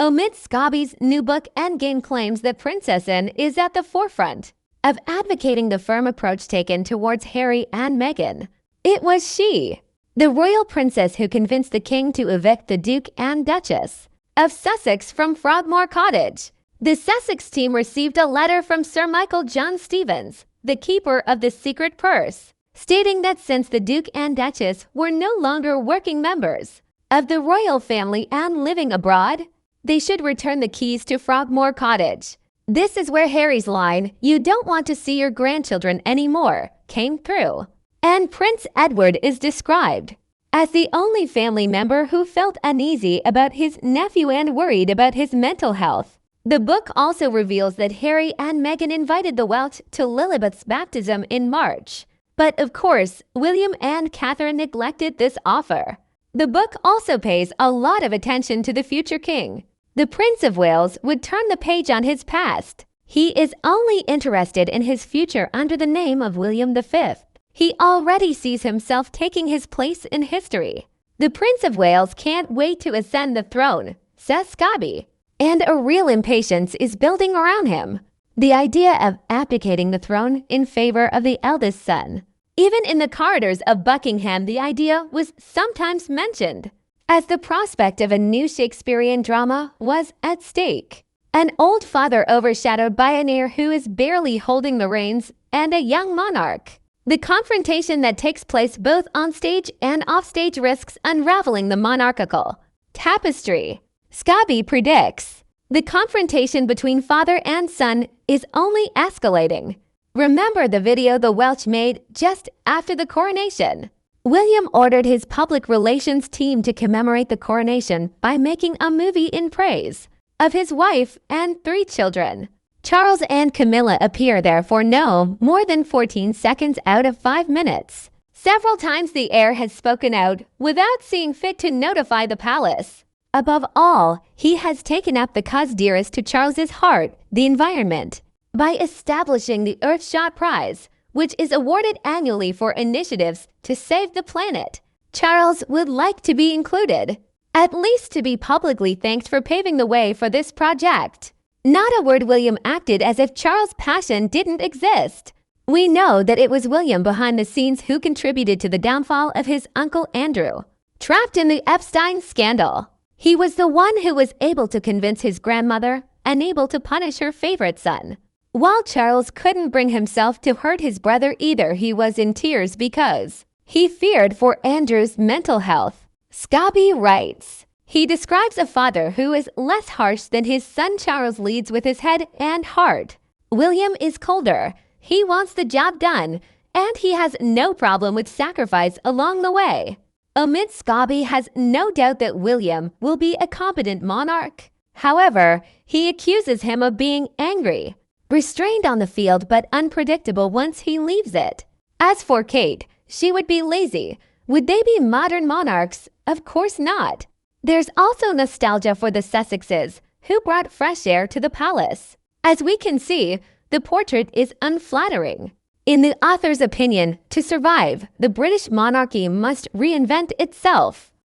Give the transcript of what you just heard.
Omid Scobie's new book Endgame claims that Princess Anne is at the forefront of advocating the firm approach taken towards Harry and Meghan. It was she, the royal princess, who convinced the king to evict the Duke and Duchess of Sussex from Frogmore Cottage. The Sussex team received a letter from Sir Michael John Stevens, the keeper of the secret purse, stating that since the Duke and Duchess were no longer working members of the royal family and living abroad, they should return the keys to Frogmore Cottage. This is where Harry's line, "You don't want to see your grandchildren anymore," came through. And Prince Edward is described as the only family member who felt uneasy about his nephew and worried about his mental health. The book also reveals that Harry and Meghan invited the Welsh to Lilibeth's baptism in March. But of course, William and Catherine neglected this offer. The book also pays a lot of attention to the future king. The Prince of Wales would turn the page on his past. He is only interested in his future under the name of William V. He already sees himself taking his place in history. The Prince of Wales can't wait to ascend the throne, says Scobie, and a real impatience is building around him. The idea of abdicating the throne in favor of the eldest son. Even in the corridors of Buckingham, the idea was sometimes mentioned, as the prospect of a new Shakespearean drama was at stake. An old father overshadowed by an heir who is barely holding the reins, and a young monarch. The confrontation that takes place both on stage and offstage risks unraveling the monarchical tapestry. Scobie predicts the confrontation between father and son is only escalating. Remember the video the Welsh made just after the coronation? William ordered his public relations team to commemorate the coronation by making a movie in praise of his wife and 3 children. Charles and Camilla appear there for no more than 14 seconds out of 5 minutes. Several times the heir has spoken out without seeing fit to notify the palace. Above all, he has taken up the cause dearest to Charles's heart, the environment, by establishing the Earthshot Prize, which is awarded annually for initiatives to save the planet. Charles would like to be included, at least to be publicly thanked for paving the way for this project. Not a word. William acted as if Charles' passion didn't exist. We know that it was William behind the scenes who contributed to the downfall of his uncle Andrew, trapped in the Epstein scandal. He was the one who was able to convince his grandmother and able to punish her favorite son. While Charles couldn't bring himself to hurt his brother either, he was in tears because he feared for Andrew's mental health. Scobie writes, he describes a father who is less harsh than his son. Charles leads with his head and heart. William is colder. He wants the job done, and he has no problem with sacrifice along the way. Omid Scobie has no doubt that William will be a competent monarch. However, he accuses him of being angry, restrained on the field but unpredictable once he leaves it. As for Kate, she would be lazy. Would they be modern monarchs? Of course not. There's also nostalgia for the Sussexes, who brought fresh air to the palace. As we can see, the portrait is unflattering. In the author's opinion, to survive, the British monarchy must reinvent itself.